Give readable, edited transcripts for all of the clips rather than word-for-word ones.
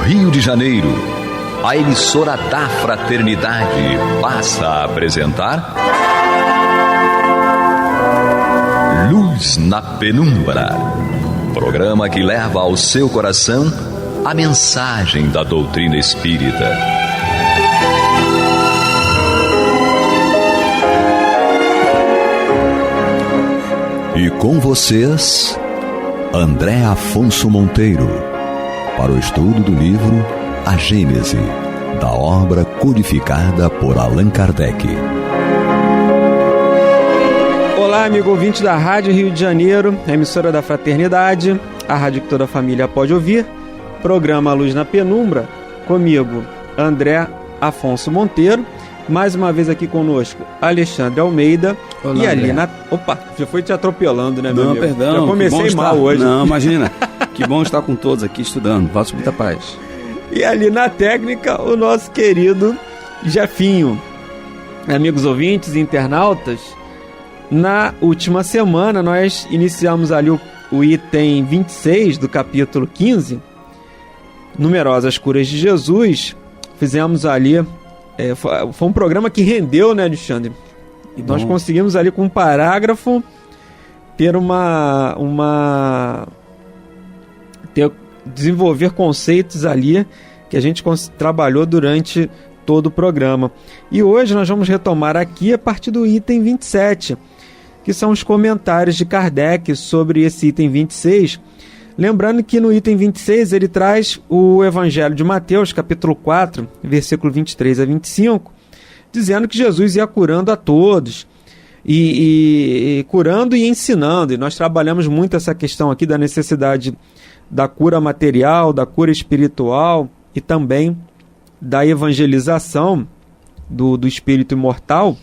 Rio de Janeiro, a emissora da Fraternidade passa a apresentar Luz na Penumbra, programa que leva ao seu coração a mensagem da doutrina espírita. E com vocês, André Afonso Monteiro, para o estudo do livro A Gênese, da obra codificada por Allan Kardec. Olá, amigo ouvinte da Rádio Rio de Janeiro, a emissora da Fraternidade, a rádio que toda a família pode ouvir, programa Luz na Penumbra, comigo, André Afonso Monteiro, mais uma vez aqui conosco, Alexandre Almeida. Olá, e ali na... Opa, já foi te atropelando, né, meu amigo? Não, perdão. Já comecei mal hoje. Não, imagina. Que bom estar com todos aqui estudando. Votos muita paz. E ali na técnica, o nosso querido Jefinho. Amigos ouvintes e internautas, na última semana nós iniciamos ali o item 26 do capítulo 15, Numerosas Curas de Jesus. Fizemos ali... foi um programa que rendeu, né, Alexandre? E nós conseguimos ali com um parágrafo desenvolver conceitos ali que a gente trabalhou durante todo o programa. E hoje nós vamos retomar aqui a partir do item 27, que são os comentários de Kardec sobre esse item 26. Lembrando que no item 26 ele traz o Evangelho de Mateus, capítulo 4, versículo 23 a 25, dizendo que Jesus ia curando a todos, e curando e ensinando. E nós trabalhamos muito essa questão aqui da necessidade da cura material, da cura espiritual e também da evangelização do espírito imortal,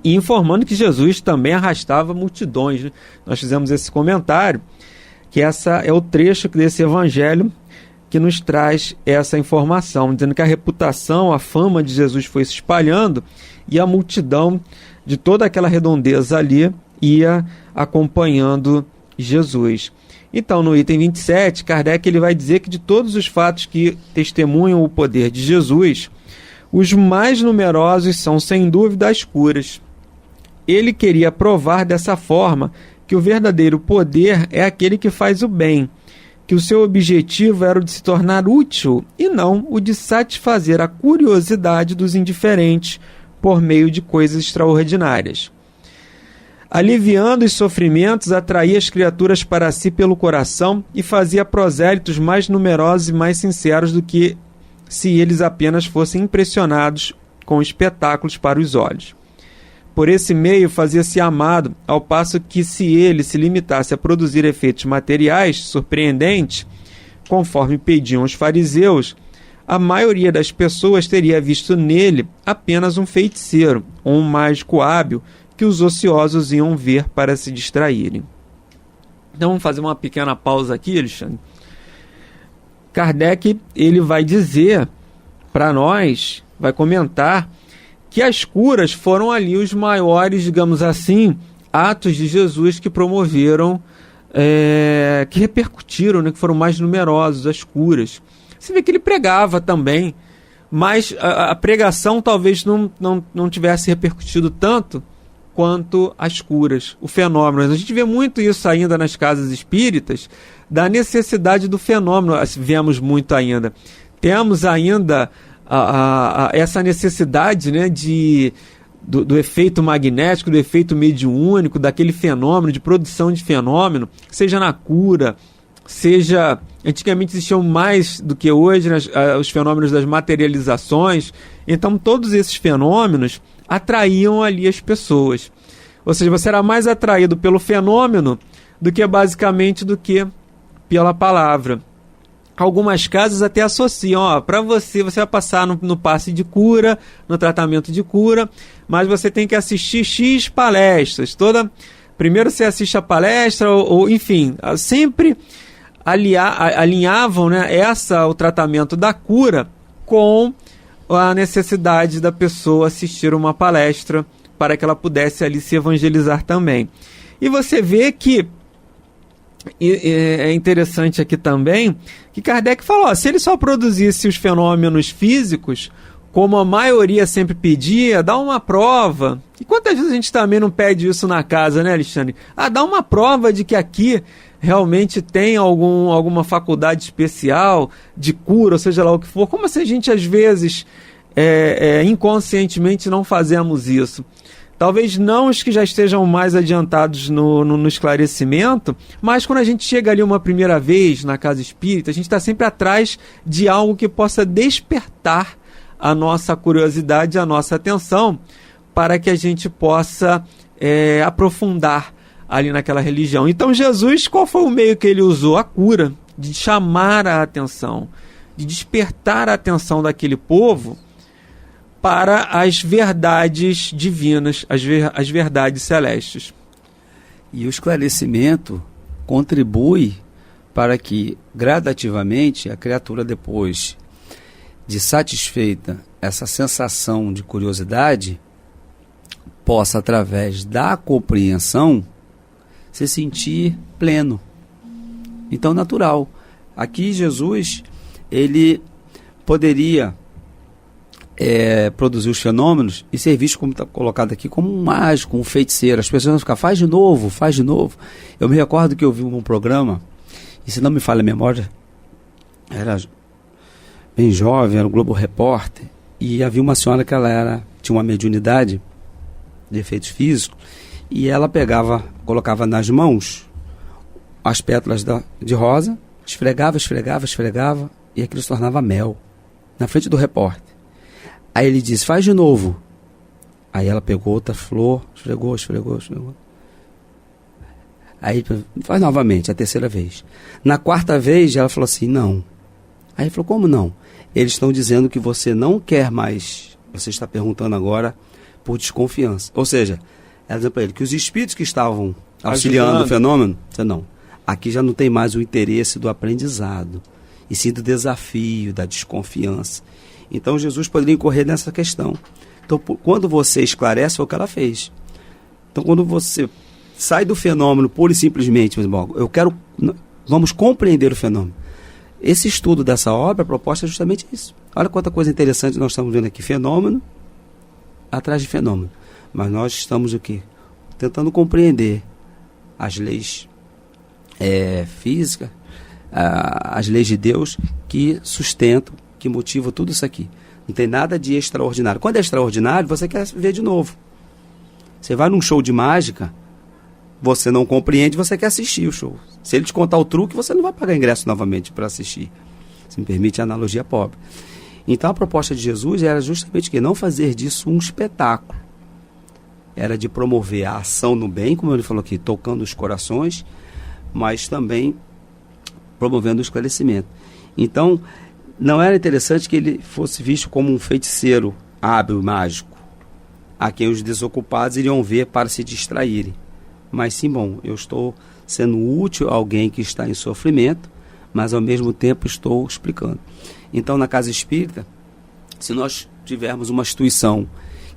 e informando que Jesus também arrastava multidões, né? Nós fizemos esse comentário, que essa é o trecho desse evangelho que nos traz essa informação, dizendo que a reputação, a fama de Jesus foi se espalhando e a multidão de toda aquela redondeza ali ia acompanhando Jesus. Então, no item 27, Kardec ele vai dizer que de todos os fatos que testemunham o poder de Jesus, os mais numerosos são, sem dúvida, as curas. Ele queria provar dessa forma que o verdadeiro poder é aquele que faz o bem, que o seu objetivo era o de se tornar útil e não o de satisfazer a curiosidade dos indiferentes por meio de coisas extraordinárias. Aliviando os sofrimentos, atraía as criaturas para si pelo coração e fazia prosélitos mais numerosos e mais sinceros do que se eles apenas fossem impressionados com espetáculos para os olhos. Por esse meio fazia-se amado, ao passo que se ele se limitasse a produzir efeitos materiais surpreendentes, conforme pediam os fariseus, a maioria das pessoas teria visto nele apenas um feiticeiro ou um mágico hábil que os ociosos iam ver para se distraírem. Então vamos fazer uma pequena pausa aqui, Alexandre. Kardec ele vai dizer para nós, vai comentar, que as curas foram ali os maiores, digamos assim, atos de Jesus que promoveram, que repercutiram, né, que foram mais numerosos as curas. Você vê que ele pregava também, mas a pregação talvez não tivesse repercutido tanto quanto as curas, o fenômeno. A gente vê muito isso ainda nas casas espíritas, da necessidade do fenômeno, vemos muito ainda. Temos ainda essa necessidade, né, do efeito magnético, do efeito mediúnico, daquele fenômeno, de produção de fenômeno, seja na cura, seja... Antigamente existiam mais do que hoje, né, os fenômenos das materializações. Então todos esses fenômenos atraíam ali as pessoas. Ou seja, você era mais atraído pelo fenômeno do que pela palavra. Algumas casas até associam, para você vai passar no passe de cura, no tratamento de cura, mas você tem que assistir X palestras. Primeiro você assiste a palestra, ou enfim, sempre alinhavam, né, o tratamento da cura com a necessidade da pessoa assistir uma palestra para que ela pudesse ali se evangelizar também. E você vê que E é interessante aqui também que Kardec falou, se ele só produzisse os fenômenos físicos, como a maioria sempre pedia, dá uma prova. E quantas vezes a gente também não pede isso na casa, né, Alexandre? Dá uma prova de que aqui realmente tem alguma faculdade especial de cura, ou seja lá o que for. Como se a gente, às vezes, inconscientemente não fazemos isso. Talvez não os que já estejam mais adiantados no esclarecimento, mas quando a gente chega ali uma primeira vez na casa espírita, a gente está sempre atrás de algo que possa despertar a nossa curiosidade, a nossa atenção, para que a gente possa aprofundar ali naquela religião. Então Jesus, qual foi o meio que ele usou? A cura, de chamar a atenção, de despertar a atenção daquele povo para as verdades divinas, as verdades celestes. E o esclarecimento contribui para que, gradativamente, a criatura, depois de satisfeita essa sensação de curiosidade, possa, através da compreensão, se sentir pleno. Então, natural. Aqui, Jesus, ele poderia produzir os fenômenos e ser visto, como está colocado aqui, como um mágico, um feiticeiro. As pessoas vão ficar, faz de novo. Eu me recordo que eu vi um programa, e se não me falha a memória, era bem jovem, era o Globo Repórter, e havia uma senhora que tinha uma mediunidade de efeitos físicos, e ela colocava nas mãos as pétalas de rosa, esfregava, e aquilo se tornava mel, na frente do repórter. Aí ele disse, faz de novo. Aí ela pegou outra flor, esfregou. Aí faz novamente, a terceira vez. Na quarta vez, ela falou assim, não. Aí ele falou, como não? Eles estão dizendo que você não quer mais, você está perguntando agora por desconfiança. Ou seja, ela dizia para ele que os espíritos que estavam auxiliando o fenômeno, você não. Aqui já não tem mais o interesse do aprendizado, e sim do desafio, da desconfiança. Então Jesus poderia incorrer nessa questão. Então, quando você esclarece, foi o que ela fez. Então, quando você sai do fenômeno pura e simplesmente, vamos compreender o fenômeno. Esse estudo dessa obra, a proposta é justamente isso. Olha quanta coisa interessante nós estamos vendo aqui. Fenômeno atrás de fenômeno. Mas nós estamos o quê? Tentando compreender as leis físicas, as leis de Deus que sustentam, que motivam tudo isso aqui. Não tem nada de extraordinário. Quando é extraordinário, você quer ver de novo. Você vai num show de mágica, você não compreende, você quer assistir o show. Se ele te contar o truque, você não vai pagar ingresso novamente para assistir. Se me permite a analogia pobre. Então a proposta de Jesus era justamente que não fazer disso um espetáculo. Era de promover a ação no bem, como ele falou aqui, tocando os corações, mas também promovendo o esclarecimento. Então, não era interessante que ele fosse visto como um feiticeiro hábil, mágico, a quem os desocupados iriam ver para se distraírem. Mas sim, eu estou sendo útil a alguém que está em sofrimento, mas ao mesmo tempo estou explicando. Então, na casa espírita, se nós tivermos uma instituição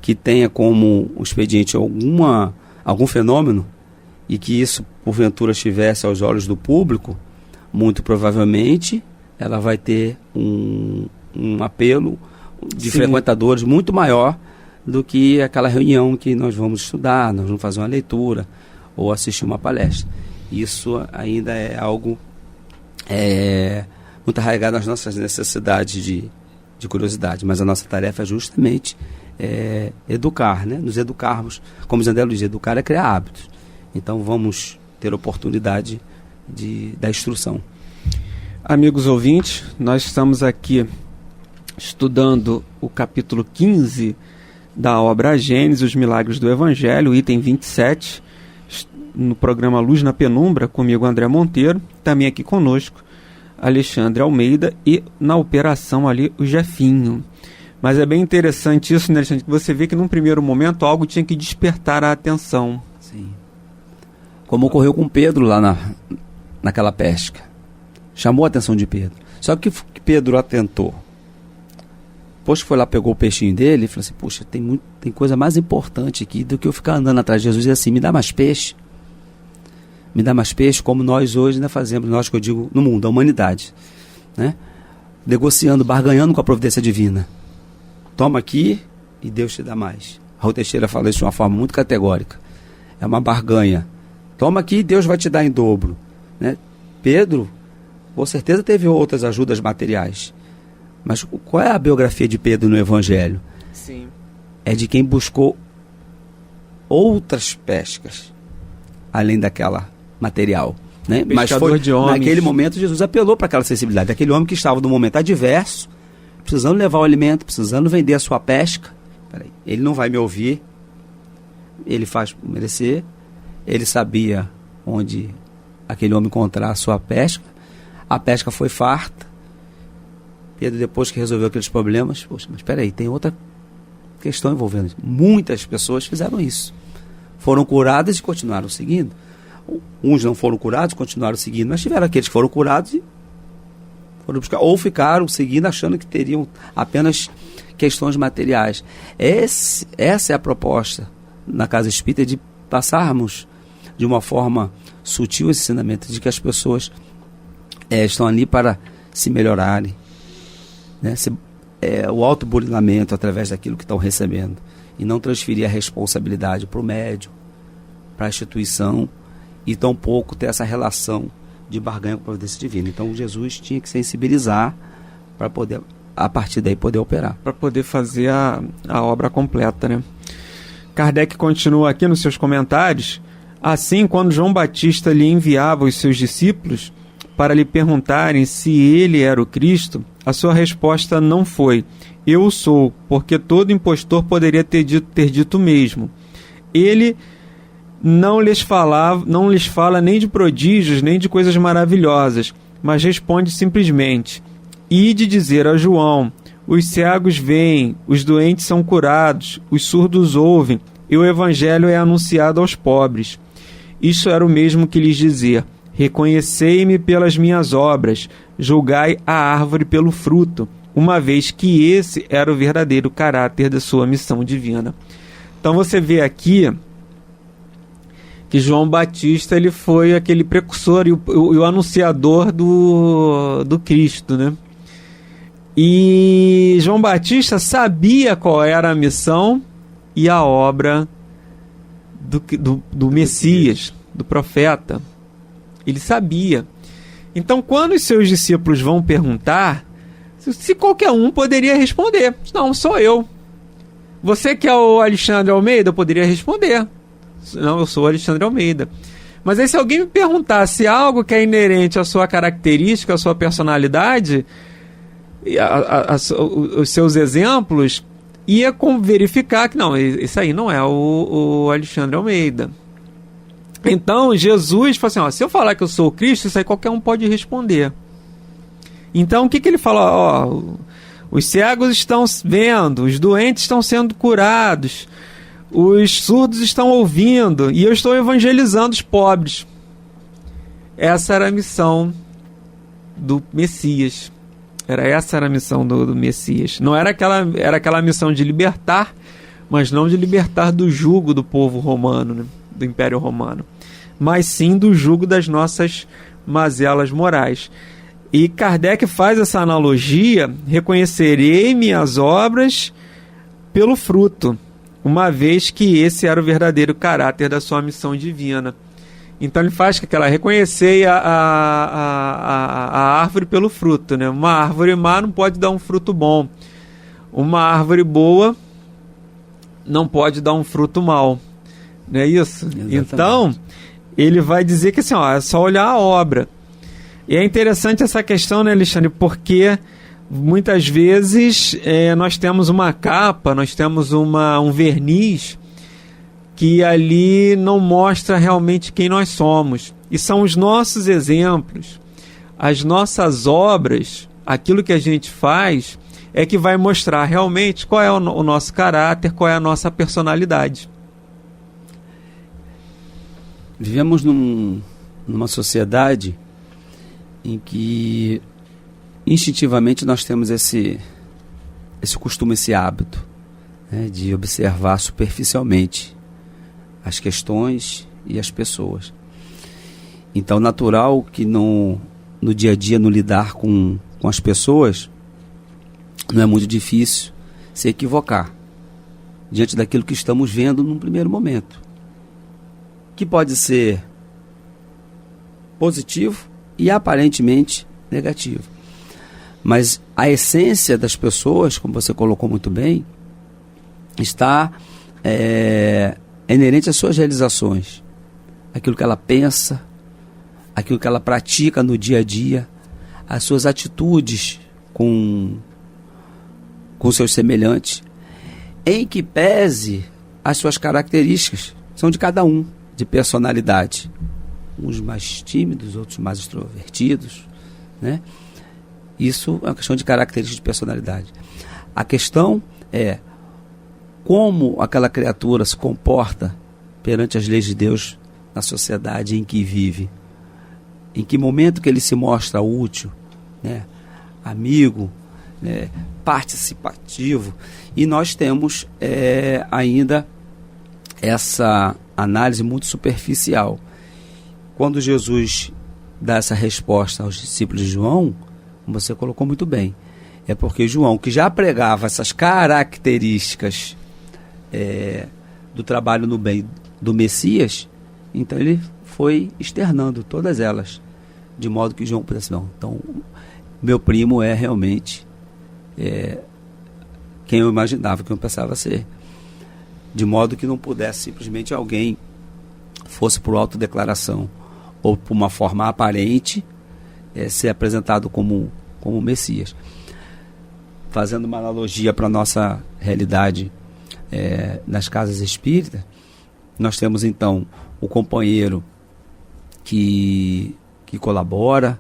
que tenha como expediente algum fenômeno, e que isso, porventura, estivesse aos olhos do público, muito provavelmente ela vai ter um apelo de frequentadores muito maior do que aquela reunião que nós vamos estudar, nós vamos fazer uma leitura ou assistir uma palestra. Isso ainda é algo muito arraigado nas nossas necessidades de curiosidade, mas a nossa tarefa é justamente educar, né? Nos educarmos, como Zé Luiz, educar é criar hábitos. Então vamos ter oportunidade da instrução. Amigos ouvintes, nós estamos aqui estudando o capítulo 15 da obra Gênesis, os Milagres do Evangelho, item 27, no programa Luz na Penumbra, comigo André Monteiro, também aqui conosco Alexandre Almeida e na operação ali o Jefinho. Mas é bem interessante isso, né, Alexandre, que você vê que num primeiro momento algo tinha que despertar a atenção. Sim. Como ocorreu com Pedro lá naquela pesca. Chamou a atenção de Pedro. Só que Pedro atentou. Depois que foi lá, pegou o peixinho dele e falou assim, puxa, tem coisa mais importante aqui do que eu ficar andando atrás de Jesus e assim, me dá mais peixe. me dá mais peixe, como nós hoje ainda fazemos, nós que eu digo no mundo, a humanidade, né? Negociando, barganhando com a providência divina. Toma aqui e Deus te dá mais. Raul Teixeira fala isso de uma forma muito categórica. É uma barganha. Toma aqui e Deus vai te dar em dobro, né? Pedro, com certeza teve outras ajudas materiais. Mas qual é a biografia de Pedro no Evangelho? Sim. É de quem buscou outras pescas, além daquela material, né? Mas foi, de homens. naquele momento, Jesus apelou para aquela sensibilidade. Aquele homem que estava no momento adverso, precisando levar o alimento, precisando vender a sua pesca. Peraí, ele não vai me ouvir, ele faz merecer, ele sabia onde aquele homem encontrar a sua pesca, a pesca foi farta. Pedro, depois que resolveu aqueles problemas, poxa, mas peraí, tem outra questão envolvendo isso. Muitas pessoas fizeram isso, foram curadas e continuaram seguindo. Uns não foram curados, continuaram seguindo, mas tiveram aqueles que foram curados e foram buscar, ou ficaram seguindo achando que teriam apenas questões materiais. Essa é a proposta na Casa Espírita, de passarmos de uma forma sutil esse ensinamento, de que as pessoas estão ali para se melhorarem, né? O autoburilamento através daquilo que estão recebendo, e não transferir a responsabilidade para o médium, para a instituição, e tampouco ter essa relação de barganha com a providência divina. Então Jesus tinha que sensibilizar para poder, a partir daí, poder operar. Para poder fazer a obra completa, né? Kardec continua aqui nos seus comentários. Assim, quando João Batista lhe enviava os seus discípulos para lhe perguntarem se ele era o Cristo, a sua resposta não foi: eu sou, porque todo impostor poderia ter dito o mesmo. Ele não lhes fala nem de prodígios, nem de coisas maravilhosas, mas responde simplesmente: ide dizer a João, os cegos veem, os doentes são curados, os surdos ouvem, e o evangelho é anunciado aos pobres. Isso era o mesmo que lhes dizer: reconhecei-me pelas minhas obras, julgai a árvore pelo fruto, uma vez que esse era o verdadeiro caráter da sua missão divina. Então você vê aqui que João Batista, ele foi aquele precursor e o anunciador do Cristo, né? E João Batista sabia qual era a missão e a obra do Messias, do profeta. Ele sabia. Então, quando os seus discípulos vão perguntar, se qualquer um poderia responder: não, sou eu. Você que é o Alexandre Almeida, eu poderia responder: não, eu sou o Alexandre Almeida. Mas aí, se alguém me perguntasse algo que é inerente à sua característica, à sua personalidade, os seus exemplos, ia verificar que não, isso aí não é o Alexandre Almeida. Então Jesus falou assim: se eu falar que eu sou o Cristo, isso aí qualquer um pode responder. Então o que ele fala? Os cegos estão vendo, os doentes estão sendo curados, os surdos estão ouvindo, e eu estou evangelizando os pobres. Essa era a missão do Messias. Essa era a missão do Messias. Não era aquela missão de libertar, mas não de libertar do jugo do povo romano, né? Do Império Romano, mas sim do jugo das nossas mazelas morais. E Kardec faz essa analogia: reconhecerei minhas obras pelo fruto, uma vez que esse era o verdadeiro caráter da sua missão divina. Então ele faz que aquela reconhecer a árvore pelo fruto, né? Uma árvore má não pode dar um fruto bom, uma árvore boa não pode dar um fruto mau. Não é isso? Exatamente. Então, ele vai dizer que assim, é só olhar a obra. E é interessante essa questão, né, Alexandre? Porque muitas vezes nós temos uma capa, nós temos um verniz que ali não mostra realmente quem nós somos. E são os nossos exemplos, as nossas obras, aquilo que a gente faz, é que vai mostrar realmente qual é o nosso caráter, qual é a nossa personalidade. Vivemos numa sociedade em que instintivamente nós temos esse costume, esse hábito, né, de observar superficialmente as questões e as pessoas. Então, natural que no dia a dia, no lidar com as pessoas, não é muito difícil se equivocar diante daquilo que estamos vendo num primeiro momento, que pode ser positivo e aparentemente negativo. Mas a essência das pessoas, como você colocou muito bem, está inerente às suas realizações, aquilo que ela pensa, aquilo que ela pratica no dia a dia, as suas atitudes com seus semelhantes, em que pese as suas características, são de cada um, de personalidade. Uns mais tímidos, outros mais extrovertidos, né? Isso é uma questão de características de personalidade. A questão é como aquela criatura se comporta perante as leis de Deus na sociedade em que vive. Em que momento que ele se mostra útil, né? Amigo, né? Participativo. E nós temos ainda essa análise muito superficial. Quando Jesus dá essa resposta aos discípulos de João, como você colocou muito bem, é porque João, que já pregava essas características do trabalho no bem do Messias, então ele foi externando todas elas, de modo que João pudesse, não, então meu primo é realmente quem eu imaginava, quem eu pensava ser, de modo que não pudesse simplesmente alguém fosse por autodeclaração ou por uma forma aparente ser apresentado como Messias. Fazendo uma analogia para a nossa realidade nas casas espíritas, nós temos então o companheiro que colabora,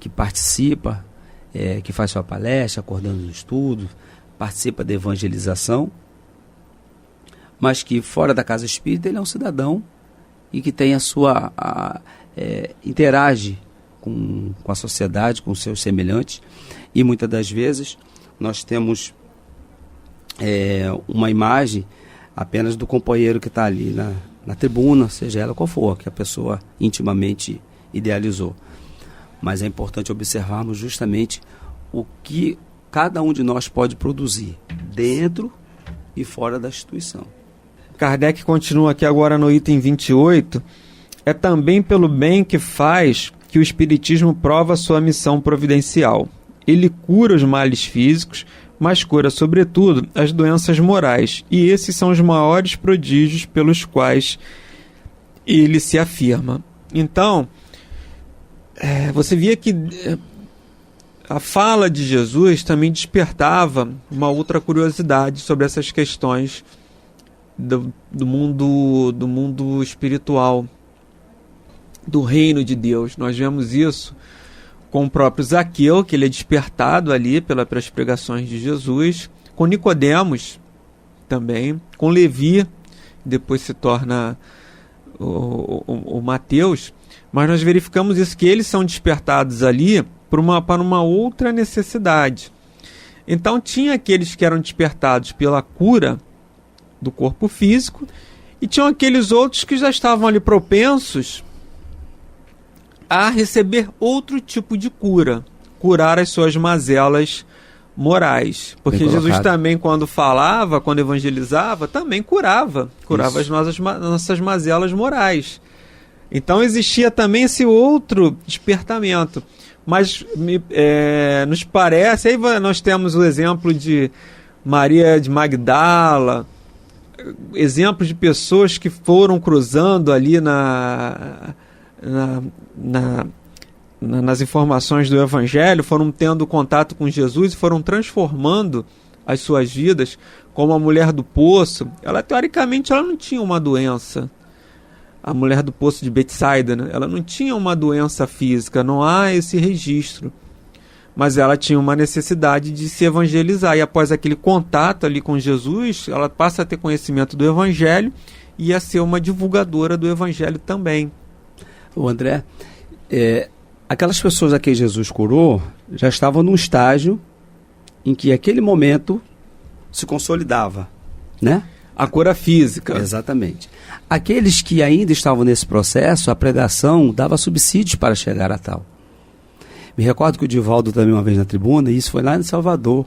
que participa, que faz sua palestra, coordena os estudos, participa da evangelização, mas que fora da casa espírita ele é um cidadão e que tem interage com a sociedade, com seus semelhantes, e muitas das vezes nós temos uma imagem apenas do companheiro que está ali na tribuna, seja ela qual for, que a pessoa intimamente idealizou. Mas é importante observarmos justamente o que cada um de nós pode produzir dentro e fora da instituição. Kardec continua aqui agora no item 28. É também pelo bem que faz que o Espiritismo prova sua missão providencial. Ele cura os males físicos, mas cura, sobretudo, as doenças morais. E esses são os maiores prodígios pelos quais ele se afirma. Então, você via que a fala de Jesus também despertava uma outra curiosidade sobre essas questões do mundo espiritual, do reino de Deus. Nós vemos isso com o próprio Zaqueu, que ele é despertado ali pelas pregações de Jesus, com Nicodemos também, com Levi, depois se torna o Mateus, mas nós verificamos isso, que eles são despertados ali para uma outra necessidade. Então tinha aqueles que eram despertados pela cura do corpo físico, e tinham aqueles outros que já estavam ali propensos a receber outro tipo de cura, curar as suas mazelas morais. Porque Jesus também, quando falava, quando evangelizava, também curava as nossas mazelas morais. Então existia também esse outro despertamento. Mas nos parece, aí nós temos o exemplo de Maria de Magdala, exemplos de pessoas que foram cruzando ali nas informações do Evangelho, foram tendo contato com Jesus e foram transformando as suas vidas, como a mulher do poço. Ela, teoricamente, ela não tinha uma doença. A mulher do poço de Betsaida, né? Ela não tinha uma doença física, não há esse registro. Mas ela tinha uma necessidade de se evangelizar. E após aquele contato ali com Jesus, ela passa a ter conhecimento do Evangelho e a ser uma divulgadora do Evangelho também. O André, aquelas pessoas a quem Jesus curou já estavam num estágio em que aquele momento se consolidava, né? a cura física. Exatamente. Aqueles que ainda estavam nesse processo, a pregação dava subsídios para chegar a tal. Me recordo que o Divaldo também uma vez na tribuna, e isso foi lá em Salvador,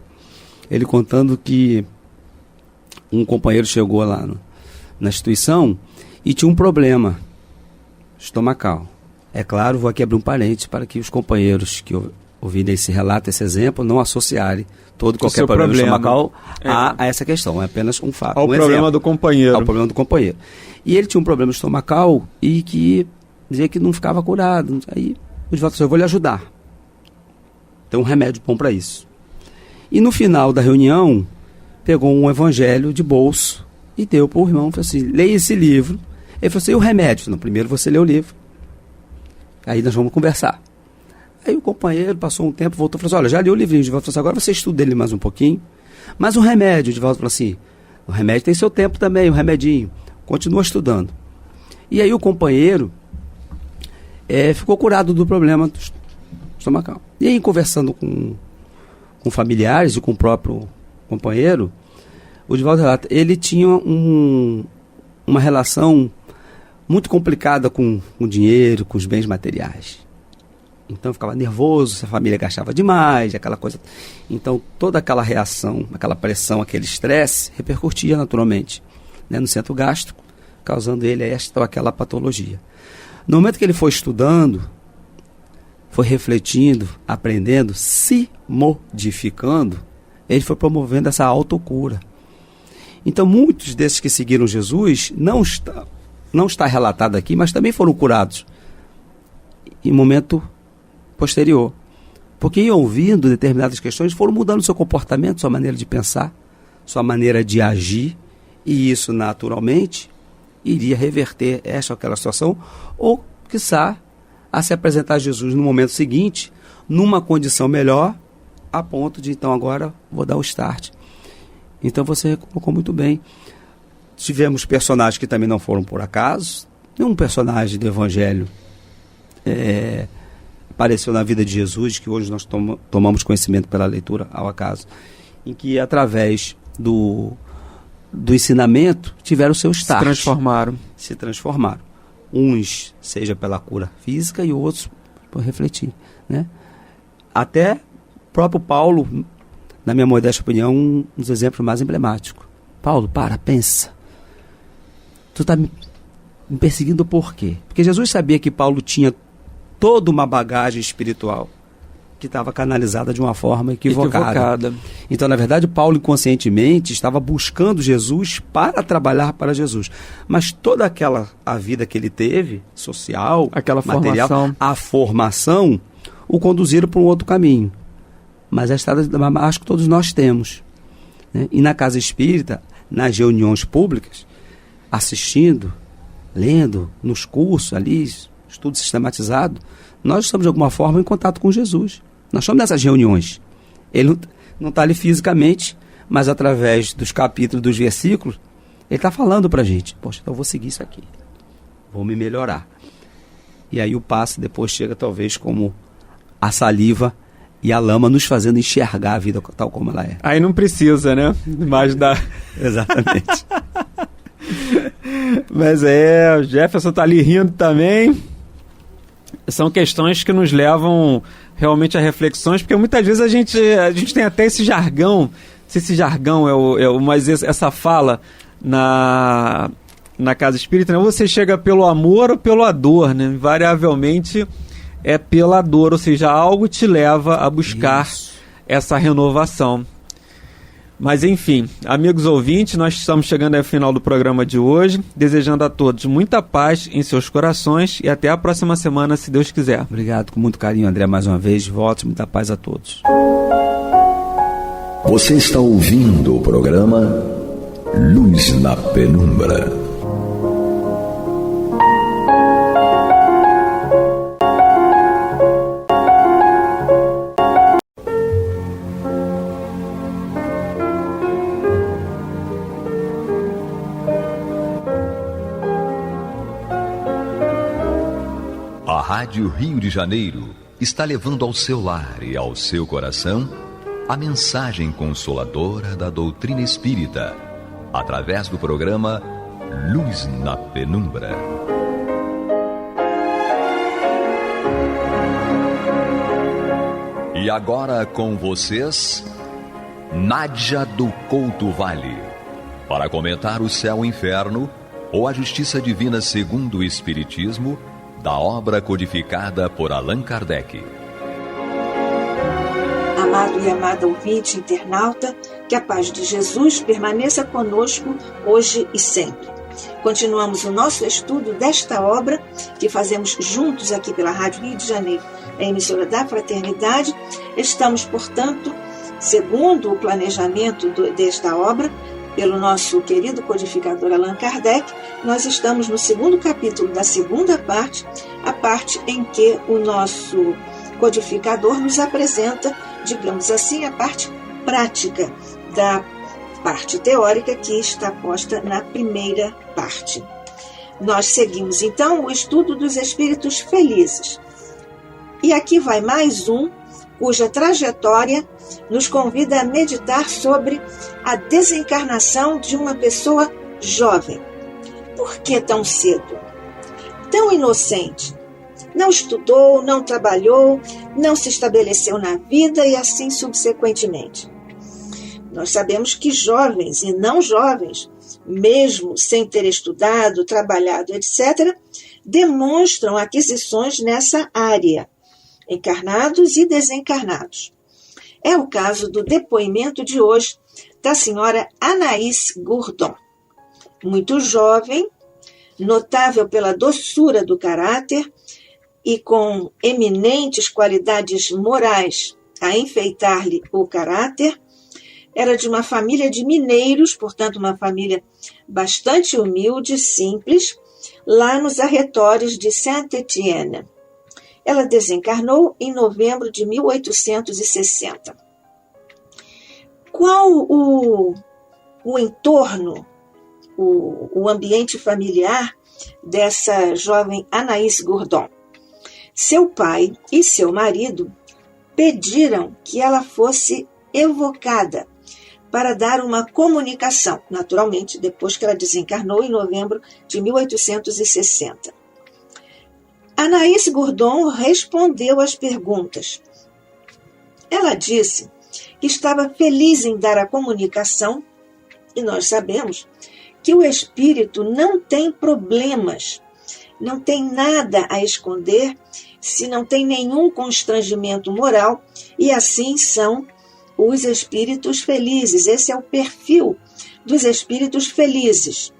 ele contando que um companheiro chegou lá na instituição e tinha um problema estomacal. É claro, vou aqui abrir um parênteses para que os companheiros que ouvirem esse relato, esse exemplo, não associarem qualquer problema estomacal a essa questão. É apenas um fato. Ao problema do companheiro. Ao problema do companheiro. E ele tinha um problema estomacal e que dizia que não ficava curado. Aí o Divaldo disse: eu vou lhe ajudar. Tem um remédio bom para isso. E no final da reunião, pegou um evangelho de bolso e deu para o irmão. Falou assim: leia esse livro. Ele falou assim: e o remédio? Não, primeiro você lê o livro. Aí nós vamos conversar. Aí o companheiro passou um tempo, voltou e falou assim: olha, já li o livrinho. O Divaldo falou assim: agora você estuda ele mais um pouquinho. Mas o remédio, o Divaldo falou assim: o remédio tem seu tempo também, o remedinho. Continua estudando. E aí o companheiro ficou curado do problema estomacal. E aí, conversando com familiares e com o próprio companheiro, o Divaldo relata, ele tinha uma relação muito complicada com o dinheiro, com os bens materiais. Então ficava nervoso, se a família gastava demais, aquela coisa. Então toda aquela reação, aquela pressão, aquele estresse repercutia naturalmente, né, no centro gástrico, causando ele esta ou aquela patologia. No momento que ele foi estudando, foi refletindo, aprendendo, se modificando, ele foi promovendo essa autocura. Então muitos desses que seguiram Jesus não está relatado aqui, mas também foram curados em momento posterior. Porque iam ouvindo determinadas questões, foram mudando seu comportamento, sua maneira de pensar, sua maneira de agir, e isso naturalmente iria reverter esta ou aquela situação, ou, quiçá, a se apresentar a Jesus no momento seguinte, numa condição melhor, a ponto de, então, agora vou dar o start. Então você colocou muito bem. Tivemos personagens que também não foram por acaso. Um personagem do Evangelho apareceu na vida de Jesus, que hoje nós tomamos conhecimento pela leitura ao acaso, em que através do ensinamento tiveram o seu start. Se transformaram. Uns seja pela cura física e outros por refletir, né? Até o próprio Paulo, na minha modesta opinião, um dos exemplos mais emblemáticos. Paulo, pensa. Tu está me perseguindo por quê? Porque Jesus sabia que Paulo tinha toda uma bagagem espiritual que estava canalizada de uma forma equivocada. Então, na verdade, Paulo inconscientemente estava buscando Jesus para trabalhar para Jesus. Mas toda a vida que ele teve, social, aquela material, a formação, o conduziram para um outro caminho. Mas a estrada da acho que todos nós temos, né? E na casa espírita, nas reuniões públicas, assistindo, lendo, nos cursos ali, estudo sistematizado, nós estamos de alguma forma em contato com Jesus. Nós estamos nessas reuniões. Ele não está ali fisicamente, mas através dos capítulos, dos versículos, ele está falando para a gente: poxa, então eu vou seguir isso aqui, vou me melhorar. E aí o passe depois chega talvez como a saliva e a lama, nos fazendo enxergar a vida tal como ela é. Aí não precisa, né? Mais da... Exatamente. Mas o Jefferson está ali rindo também. São questões que nos levam realmente a reflexões, porque muitas vezes a gente tem até esse jargão, se esse jargão mas essa fala na casa espírita, né? Você chega pelo amor ou pela dor, né? Invariavelmente é pela dor, ou seja, algo te leva a buscar essa renovação. Mas enfim, amigos ouvintes, nós estamos chegando ao final do programa de hoje, desejando a todos muita paz em seus corações e até a próxima semana, se Deus quiser. Obrigado, com muito carinho, André, mais uma vez. Votos, muita paz a todos. Você está ouvindo o programa Luz na Penumbra. A Rádio Rio de Janeiro está levando ao seu lar e ao seu coração a mensagem consoladora da doutrina espírita, através do programa Luz na Penumbra. E agora com vocês, Nádia do Couto Vale, para comentar o céu e inferno ou a justiça divina segundo o Espiritismo, da obra codificada por Allan Kardec. Amado e amada ouvinte, internauta, que a paz de Jesus permaneça conosco hoje e sempre. Continuamos o nosso estudo desta obra que fazemos juntos aqui pela Rádio Rio de Janeiro, a emissora da Fraternidade. Estamos, portanto, segundo o planejamento desta obra, pelo nosso querido codificador Allan Kardec, nós estamos no segundo capítulo da segunda parte, a parte em que o nosso codificador nos apresenta, digamos assim, a parte prática da parte teórica que está posta na primeira parte. Nós seguimos, então, o estudo dos espíritos felizes. E aqui vai mais um, cuja trajetória nos convida a meditar sobre a desencarnação de uma pessoa jovem. Por que tão cedo? Tão inocente? Não estudou, não trabalhou, não se estabeleceu na vida e assim subsequentemente. Nós sabemos que jovens e não jovens, mesmo sem ter estudado, trabalhado, etc., demonstram aquisições nessa área, encarnados e desencarnados. É o caso do depoimento de hoje da senhora Anaís Gourdon. Muito jovem, notável pela doçura do caráter e com eminentes qualidades morais a enfeitar-lhe o caráter, era de uma família de mineiros, portanto uma família bastante humilde, simples, lá nos arredores de Saint-Étienne. Ela desencarnou em novembro de 1860. Qual o entorno, o ambiente familiar dessa jovem Anaís Gourdon? Seu pai e seu marido pediram que ela fosse evocada para dar uma comunicação, naturalmente, depois que ela desencarnou em novembro de 1860. Anaís Gourdon respondeu às perguntas. Ela disse que estava feliz em dar a comunicação, e nós sabemos que o espírito não tem problemas, não tem nada a esconder, se não tem nenhum constrangimento moral, e assim são os espíritos felizes. Esse é o perfil dos espíritos felizes.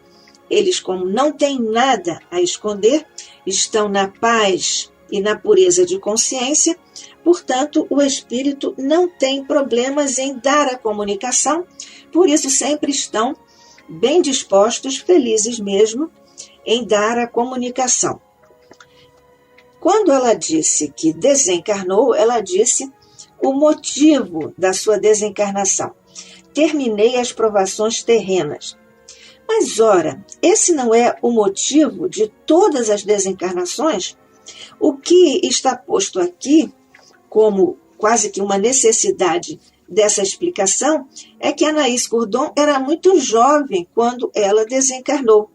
Eles, como não têm nada a esconder, estão na paz e na pureza de consciência, portanto, o espírito não tem problemas em dar a comunicação, por isso sempre estão bem dispostos, felizes mesmo, em dar a comunicação. Quando ela disse que desencarnou, ela disse o motivo da sua desencarnação. Terminei as provações terrenas. Mas, ora, esse não é o motivo de todas as desencarnações? O que está posto aqui, como quase que uma necessidade dessa explicação, é que Anaís Gourdon era muito jovem quando ela desencarnou.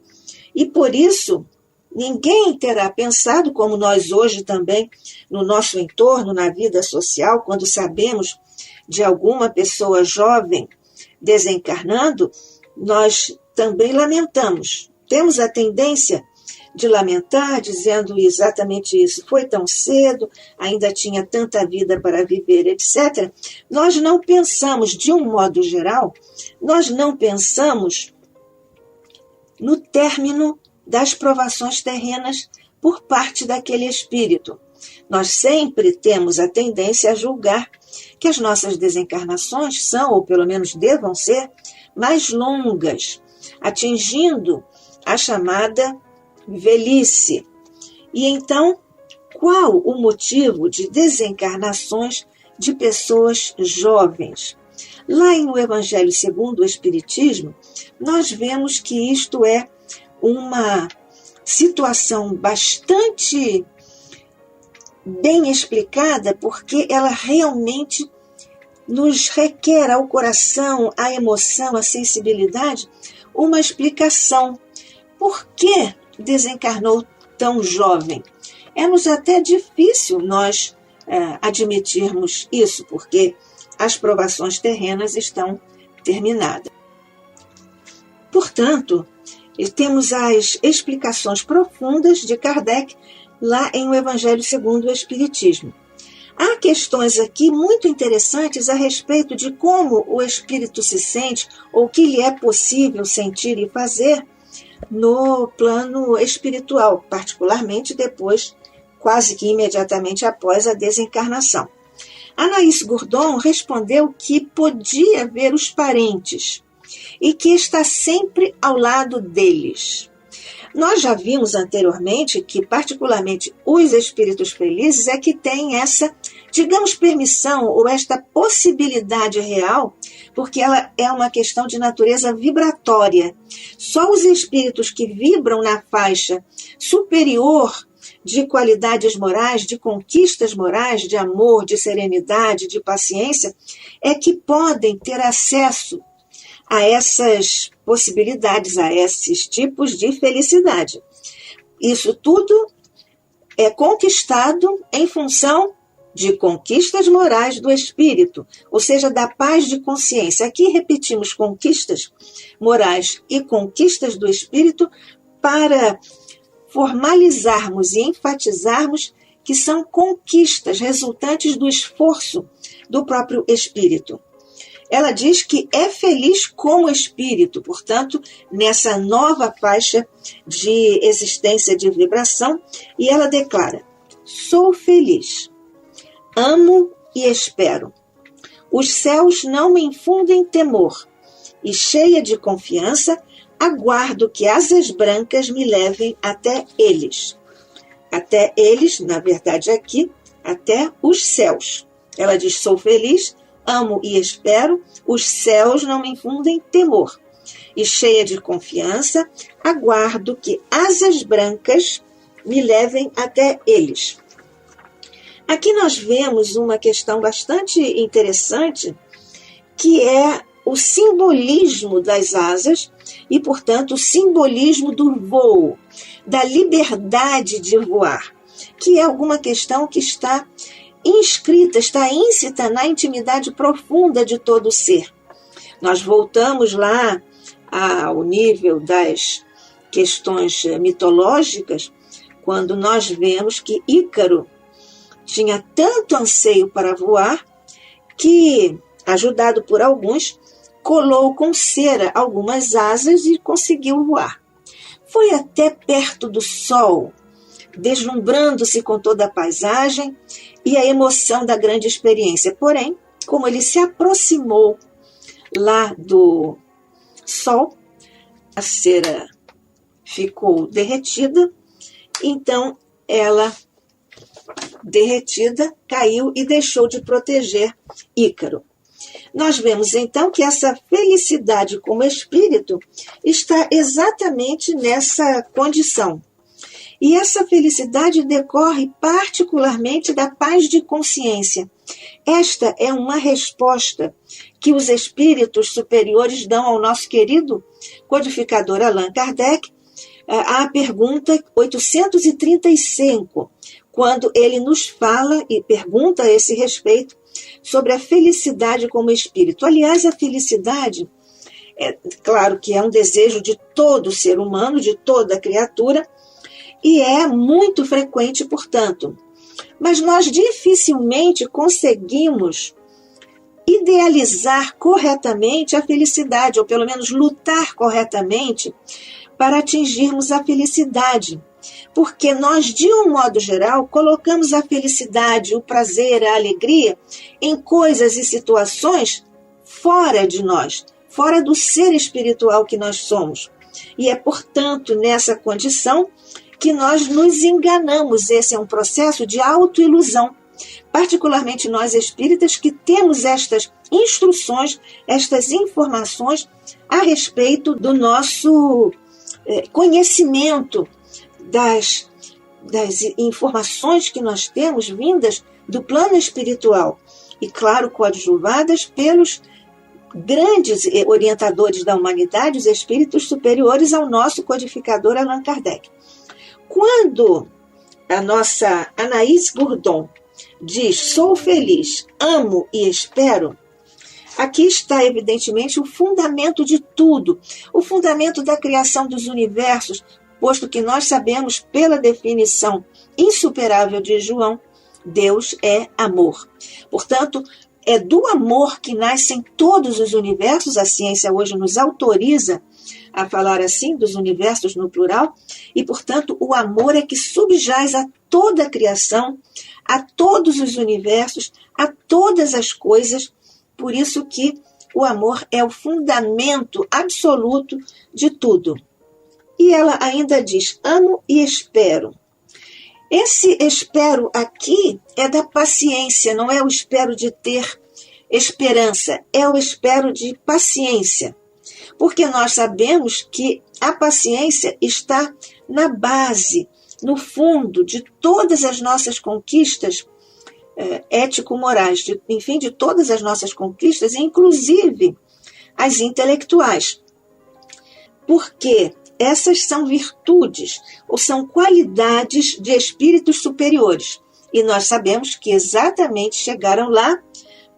E, por isso, ninguém terá pensado, como nós hoje também, no nosso entorno, na vida social, quando sabemos de alguma pessoa jovem desencarnando, nós também lamentamos. Temos a tendência de lamentar, dizendo exatamente isso. Foi tão cedo, ainda tinha tanta vida para viver, etc. Nós não pensamos, de um modo geral, nós não pensamos no término das provações terrenas por parte daquele espírito. Nós sempre temos a tendência a julgar que as nossas desencarnações são, ou pelo menos devam ser, mais longas, atingindo a chamada velhice. E então, qual o motivo de desencarnações de pessoas jovens? Lá no Evangelho segundo o Espiritismo, nós vemos que isto é uma situação bastante bem explicada, porque ela realmente nos requer ao coração, à emoção, à sensibilidade, uma explicação. Por que desencarnou tão jovem? É-nos até difícil nós admitirmos isso, porque as provações terrenas estão terminadas. Portanto, temos as explicações profundas de Kardec lá em O Evangelho segundo o Espiritismo. Há questões aqui muito interessantes a respeito de como o espírito se sente ou o que lhe é possível sentir e fazer no plano espiritual, particularmente depois, quase que imediatamente após a desencarnação. Anaïs Gourdon respondeu que podia ver os parentes e que está sempre ao lado deles. Nós já vimos anteriormente que, particularmente, os espíritos felizes é que têm essa, digamos, permissão ou esta possibilidade real, porque ela é uma questão de natureza vibratória. Só os espíritos que vibram na faixa superior de qualidades morais, de conquistas morais, de amor, de serenidade, de paciência, é que podem ter acesso a essas possibilidades, a esses tipos de felicidade. Isso tudo é conquistado em função de conquistas morais do espírito, ou seja, da paz de consciência. Aqui repetimos conquistas morais e conquistas do espírito para formalizarmos e enfatizarmos que são conquistas resultantes do esforço do próprio espírito. Ela diz que é feliz como espírito, portanto, nessa nova faixa de existência de vibração, e ela declara: sou feliz, amo e espero. Os céus não me infundem temor, e cheia de confiança, aguardo que asas brancas me levem até eles. Até eles, na verdade aqui, até os céus. Ela diz: sou feliz, amo e espero, os céus não me infundem temor. E cheia de confiança, aguardo que asas brancas me levem até eles. Aqui nós vemos uma questão bastante interessante, que é o simbolismo das asas e, portanto, o simbolismo do voo, da liberdade de voar, que é alguma questão que está inscrita, está íncita na intimidade profunda de todo ser. Nós voltamos lá ao nível das questões mitológicas, quando nós vemos que Ícaro tinha tanto anseio para voar que, ajudado por alguns, colou com cera algumas asas e conseguiu voar. Foi até perto do sol, deslumbrando-se com toda a paisagem e a emoção da grande experiência. Porém, como ele se aproximou lá do sol, a cera ficou derretida, então ela, derretida, caiu e deixou de proteger Ícaro. Nós vemos então que essa felicidade como espírito está exatamente nessa condição. E essa felicidade decorre particularmente da paz de consciência. Esta é uma resposta que os espíritos superiores dão ao nosso querido codificador Allan Kardec à pergunta 835, quando ele nos fala e pergunta a esse respeito sobre a felicidade como espírito. Aliás, a felicidade, é claro que é um desejo de todo ser humano, de toda criatura, e é muito frequente, portanto. Mas nós dificilmente conseguimos idealizar corretamente a felicidade, ou pelo menos lutar corretamente para atingirmos a felicidade. Porque nós, de um modo geral, colocamos a felicidade, o prazer, a alegria em coisas e situações fora de nós, fora do ser espiritual que nós somos. E é, portanto, nessa condição que nós nos enganamos. Esse é um processo de autoilusão. Particularmente nós espíritas que temos estas instruções, estas informações a respeito do nosso conhecimento das informações que nós temos vindas do plano espiritual e, claro, coadjuvadas pelos grandes orientadores da humanidade, os espíritos superiores ao nosso codificador Allan Kardec. Quando a nossa Anaïs Gourdon diz: sou feliz, amo e espero, aqui está evidentemente o fundamento de tudo, o fundamento da criação dos universos, posto que nós sabemos pela definição insuperável de João, Deus é amor. Portanto, é do amor que nascem todos os universos. A ciência hoje nos autoriza a falar assim dos universos no plural, e, portanto, o amor é que subjaz a toda a criação, a todos os universos, a todas as coisas. Por isso que o amor é o fundamento absoluto de tudo. E ela ainda diz: amo e espero. Esse espero aqui é da paciência, não é o espero de ter esperança, é o espero de paciência. Porque nós sabemos que a paciência está na base, no fundo de todas as nossas conquistas ético-morais, enfim, de todas as nossas conquistas, inclusive as intelectuais. Porque essas são virtudes, ou são qualidades de espíritos superiores. E nós sabemos que exatamente chegaram lá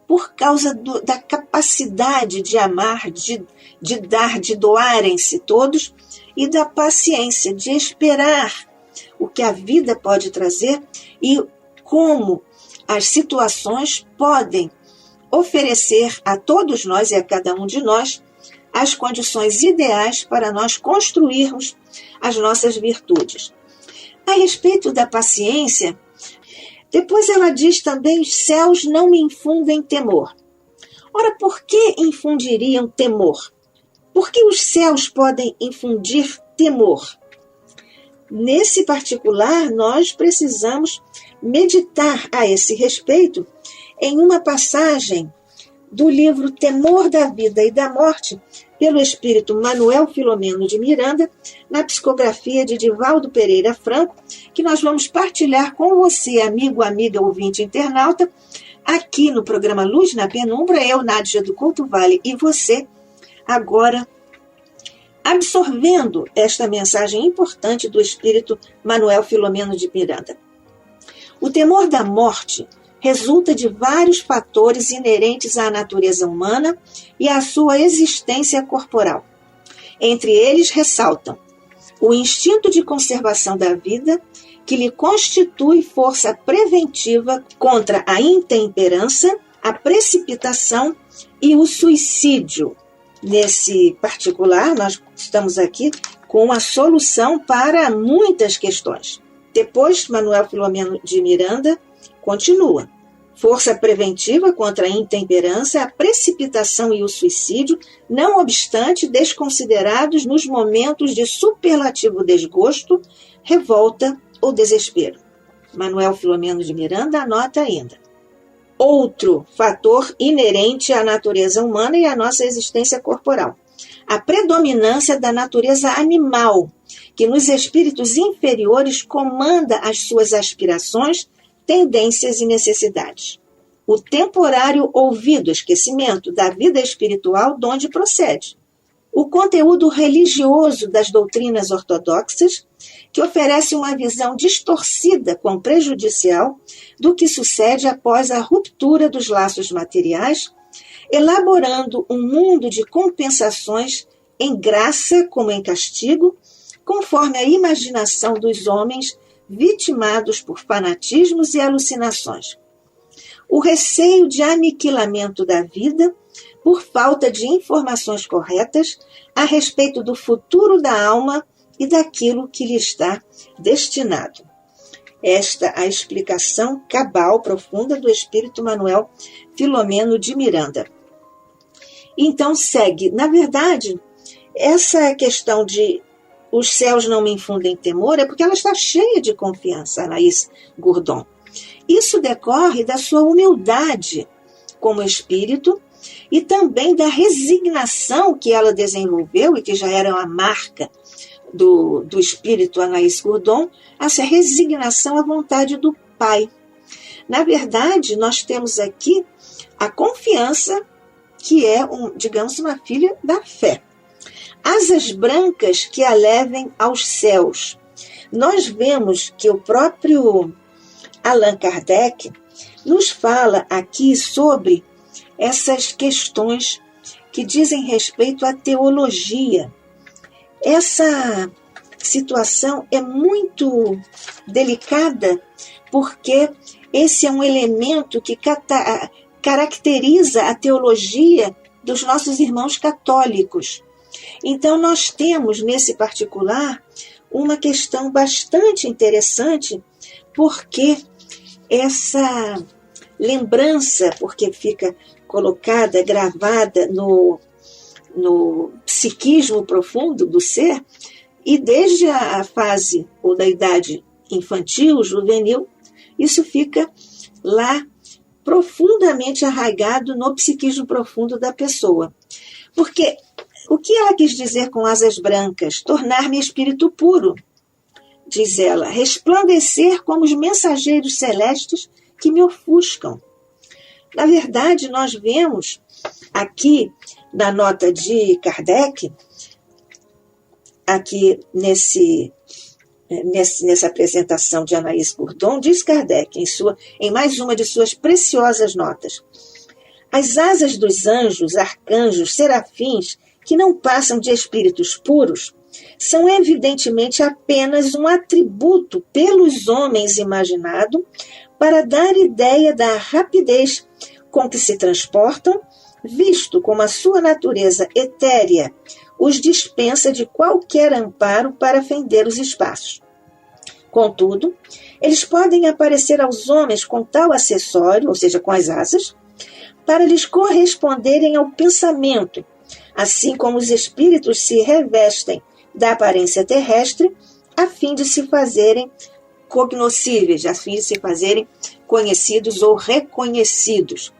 por causa da capacidade de amar, de dar, de doarem-se todos, e da paciência, de esperar o que a vida pode trazer e como as situações podem oferecer a todos nós e a cada um de nós as condições ideais para nós construirmos as nossas virtudes. A respeito da paciência, depois ela diz também: os céus não me infundem temor. Ora, por que infundiriam temor? Por que os céus podem infundir temor? Nesse particular, nós precisamos meditar a esse respeito em uma passagem do livro Temor da Vida e da Morte, pelo espírito Manuel Filomeno de Miranda, na psicografia de Divaldo Pereira Franco, que nós vamos partilhar com você, amigo, amiga, ouvinte, internauta, aqui no programa Luz na Penumbra. Eu, Nádia do Couto Vale, e você, agora, absorvendo esta mensagem importante do espírito Manuel Filomeno de Miranda. O temor da morte resulta de vários fatores inerentes à natureza humana e à sua existência corporal. Entre eles ressaltam o instinto de conservação da vida, que lhe constitui força preventiva contra a intemperança, a precipitação e o suicídio. Nesse particular, nós estamos aqui com a solução para muitas questões. Depois, Manuel Filomeno de Miranda continua: força preventiva contra a intemperança, a precipitação e o suicídio, não obstante desconsiderados nos momentos de superlativo desgosto, revolta ou desespero. Manuel Filomeno de Miranda anota ainda: outro fator inerente à natureza humana e à nossa existência corporal: a predominância da natureza animal, que nos espíritos inferiores comanda as suas aspirações, tendências e necessidades. O temporário ouvido esquecimento da vida espiritual de onde procede. O conteúdo religioso das doutrinas ortodoxas, que oferece uma visão distorcida com prejudicial do que sucede após a ruptura dos laços materiais, elaborando um mundo de compensações em graça como em castigo, conforme a imaginação dos homens vitimados por fanatismos e alucinações. O receio de aniquilamento da vida por falta de informações corretas a respeito do futuro da alma e daquilo que lhe está destinado. Esta a explicação cabal, profunda do espírito Manuel Filomeno de Miranda. Então segue, na verdade, essa questão de os céus não me infundem temor é porque ela está cheia de confiança, Anaïs Gourdon. Isso decorre da sua humildade como espírito e também da resignação que ela desenvolveu e que já era uma marca do espírito Anaïs Gourdon, essa resignação à vontade do Pai. Na verdade, nós temos aqui a confiança que é, digamos, uma filha da fé. Asas brancas que a levem aos céus. Nós vemos que o próprio Allan Kardec nos fala aqui sobre essas questões que dizem respeito à teologia. Essa situação é muito delicada, porque esse é um elemento que caracteriza a teologia dos nossos irmãos católicos. Então, nós temos, nesse particular, uma questão bastante interessante, porque essa lembrança, porque fica colocada, gravada no psiquismo profundo do ser, e desde a fase ou da idade infantil, juvenil, isso fica lá profundamente arraigado no psiquismo profundo da pessoa. Porque o que ela quis dizer com asas brancas? Tornar-me espírito puro, diz ela, resplandecer como os mensageiros celestes que me ofuscam. Na verdade, nós vemos aqui na nota de Kardec, aqui nessa apresentação de Anaïs Gourdon, diz Kardec, em mais uma de suas preciosas notas: as asas dos anjos, arcanjos, serafins, que não passam de espíritos puros, são evidentemente apenas um atributo pelos homens imaginado para dar ideia da rapidez com que se transportam, visto como a sua natureza etérea os dispensa de qualquer amparo para fender os espaços. Contudo, eles podem aparecer aos homens com tal acessório, ou seja, com as asas, para lhes corresponderem ao pensamento, assim como os espíritos se revestem da aparência terrestre, a fim de se fazerem cognoscíveis, a fim de se fazerem conhecidos ou reconhecidos.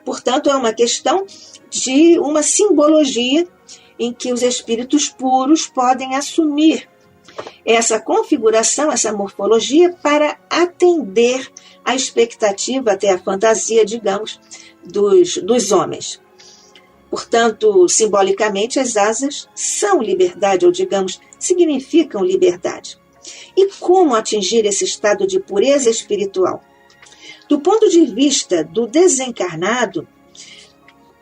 Portanto, é uma questão de uma simbologia em que os espíritos puros podem assumir essa configuração, essa morfologia, para atender à expectativa, até a fantasia, digamos, dos homens. Portanto, simbolicamente, as asas são liberdade, ou digamos, significam liberdade. E como atingir esse estado de pureza espiritual? Do ponto de vista do desencarnado,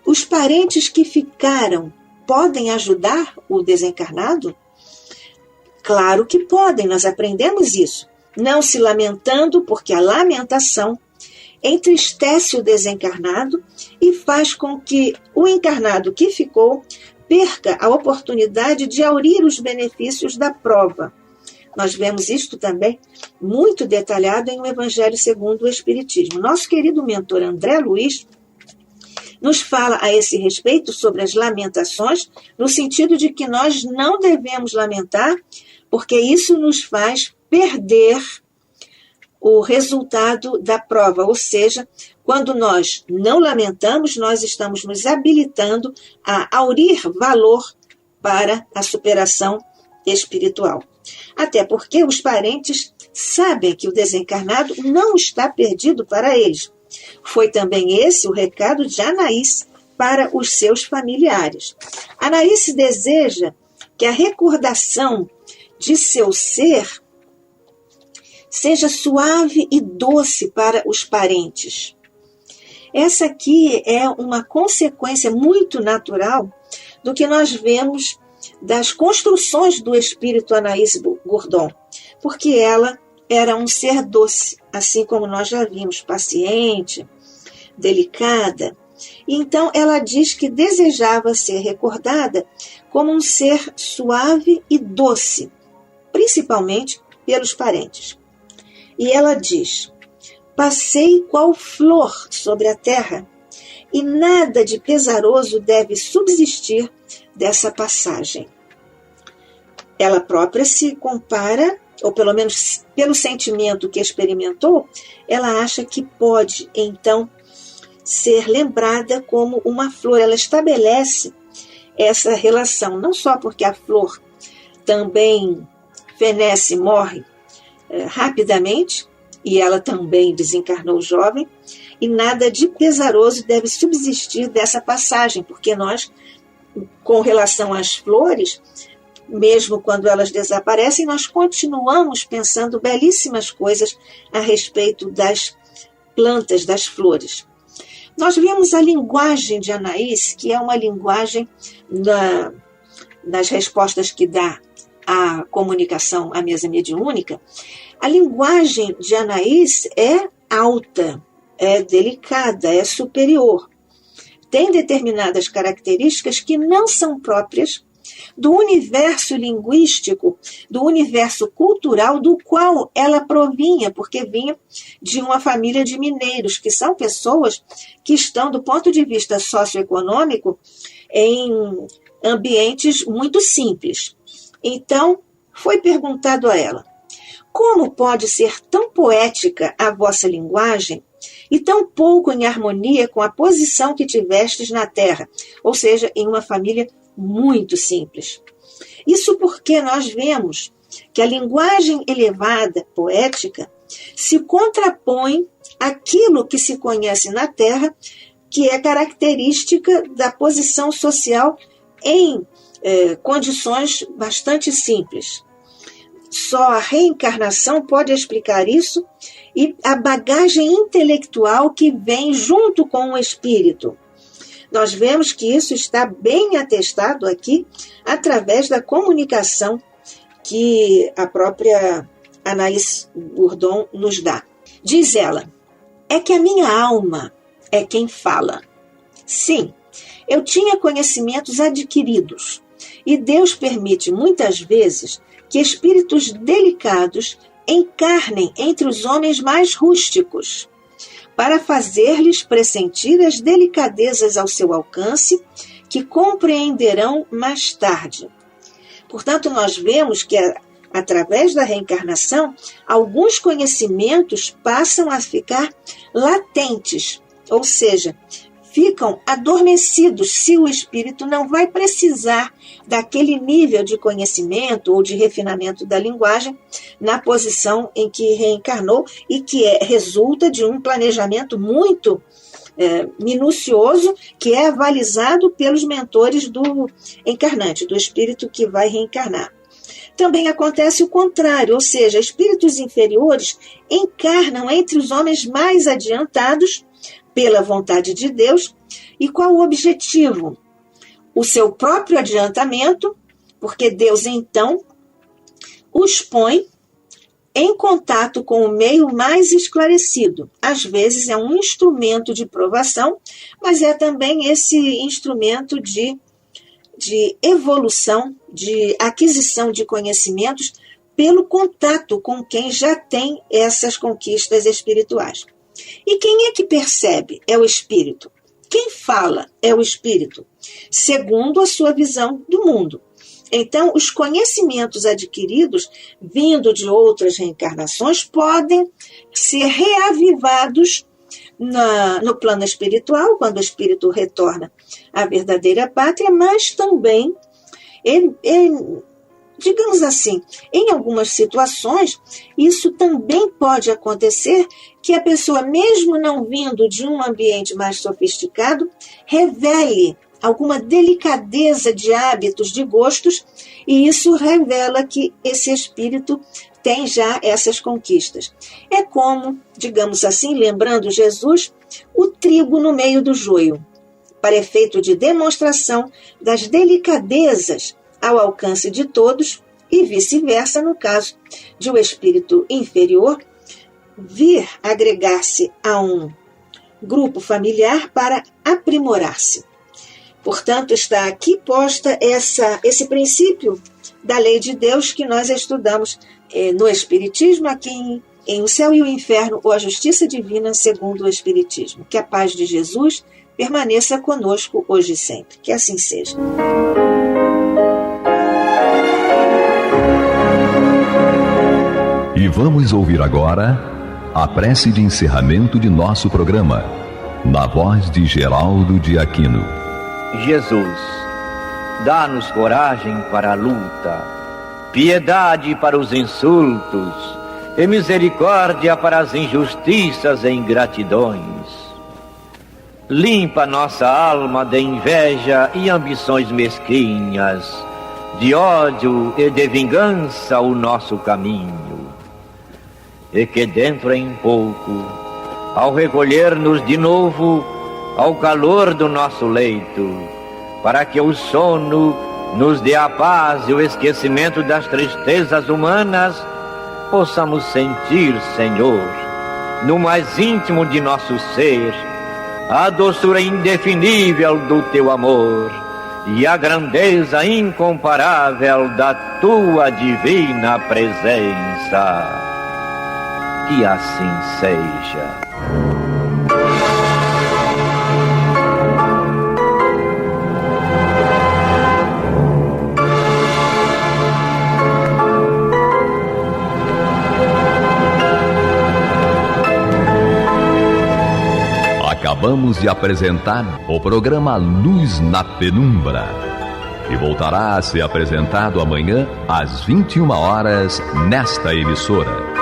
os parentes que ficaram podem ajudar o desencarnado? Claro que podem, nós aprendemos isso. Não se lamentando, porque a lamentação entristece o desencarnado e faz com que o encarnado que ficou perca a oportunidade de aurir os benefícios da prova. Nós vemos isto também muito detalhado em O Evangelho segundo o Espiritismo. Nosso querido mentor André Luiz nos fala a esse respeito sobre as lamentações, no sentido de que nós não devemos lamentar, porque isso nos faz perder o resultado da prova. Ou seja, quando nós não lamentamos, nós estamos nos habilitando a aurir valor para a superação espiritual. Até porque os parentes sabem que o desencarnado não está perdido para eles. Foi também esse o recado de Anaïs para os seus familiares. Anaïs deseja que a recordação de seu ser seja suave e doce para os parentes. Essa aqui é uma consequência muito natural do que nós vemos das construções do espírito Anaïs Gourdon, porque ela era um ser doce, assim como nós já vimos, paciente, delicada. E então ela diz que desejava ser recordada como um ser suave e doce, principalmente pelos parentes. E ela diz: passei qual flor sobre a terra, e nada de pesaroso deve subsistir dessa passagem. Ela própria se compara, ou pelo menos pelo sentimento que experimentou, ela acha que pode, então, ser lembrada como uma flor. Ela estabelece essa relação, não só porque a flor também fenece, morre rapidamente, e ela também desencarnou jovem, e nada de pesaroso deve subsistir dessa passagem, porque nós, com relação às flores, mesmo quando elas desaparecem, nós continuamos pensando belíssimas coisas a respeito das plantas, das flores. Nós vimos a linguagem de Anaís, que é uma linguagem nas respostas que dá à comunicação à mesa mediúnica. A linguagem de Anaís é alta, é delicada, é superior. Tem determinadas características que não são próprias do universo linguístico, do universo cultural do qual ela provinha, porque vinha de uma família de mineiros, que são pessoas que estão, do ponto de vista socioeconômico, em ambientes muito simples. Então, foi perguntado a ela: como pode ser tão poética a vossa linguagem e tão pouco em harmonia com a posição que tivestes na terra, ou seja, em uma família muito simples? Isso porque nós vemos que a linguagem elevada, poética, se contrapõe àquilo que se conhece na terra, que é característica da posição social em condições bastante simples. Só a reencarnação pode explicar isso, e a bagagem intelectual que vem junto com o espírito. Nós vemos que isso está bem atestado aqui através da comunicação que a própria Anaís Gourdon nos dá. Diz ela: é que a minha alma é quem fala. Sim, eu tinha conhecimentos adquiridos, e Deus permite muitas vezes que espíritos delicados encarnem entre os homens mais rústicos, para fazer-lhes pressentir as delicadezas ao seu alcance, que compreenderão mais tarde. Portanto, nós vemos que, através da reencarnação, alguns conhecimentos passam a ficar latentes, ou seja, ficam adormecidos se o espírito não vai precisar daquele nível de conhecimento ou de refinamento da linguagem na posição em que reencarnou, e que resulta de um planejamento muito minucioso, que é avalizado pelos mentores do encarnante, do espírito que vai reencarnar. Também acontece o contrário, ou seja, espíritos inferiores encarnam entre os homens mais adiantados pela vontade de Deus. E qual o objetivo? O seu próprio adiantamento, porque Deus então os põe em contato com o meio mais esclarecido. Às vezes é um instrumento de provação, mas é também esse instrumento de evolução, de aquisição de conhecimentos pelo contato com quem já tem essas conquistas espirituais. E quem é que percebe? É o espírito. Quem fala é o espírito, segundo a sua visão do mundo. Então, os conhecimentos adquiridos, vindo de outras reencarnações, podem ser reavivados no plano espiritual, quando o espírito retorna à verdadeira pátria, mas também, digamos assim, em algumas situações, isso também pode acontecer, que a pessoa, mesmo não vindo de um ambiente mais sofisticado, revele alguma delicadeza de hábitos, de gostos, e isso revela que esse espírito tem já essas conquistas. É como, digamos assim, lembrando Jesus, o trigo no meio do joio, para efeito de demonstração das delicadezas ao alcance de todos, e vice-versa no caso de um espírito inferior vir agregar-se a um grupo familiar para aprimorar-se. Portanto, está aqui posta esse princípio da lei de Deus que nós estudamos no Espiritismo, aqui em O Céu e o Inferno, ou a Justiça Divina segundo o Espiritismo. Que a paz de Jesus permaneça conosco hoje e sempre. Que assim seja. E vamos ouvir agora a prece de encerramento de nosso programa, na voz de Geraldo de Aquino. Jesus, dá-nos coragem para a luta, piedade para os insultos, e misericórdia para as injustiças e ingratidões. Limpa nossa alma de inveja e ambições mesquinhas, de ódio e de vingança o nosso caminho. E que dentro em pouco, ao recolher-nos de novo ao calor do nosso leito, para que o sono nos dê a paz e o esquecimento das tristezas humanas, possamos sentir, Senhor, no mais íntimo de nosso ser, a doçura indefinível do Teu amor e a grandeza incomparável da Tua divina presença. Que assim seja. Acabamos de apresentar o programa Luz na Penumbra, que voltará a ser apresentado amanhã às 21 horas nesta emissora.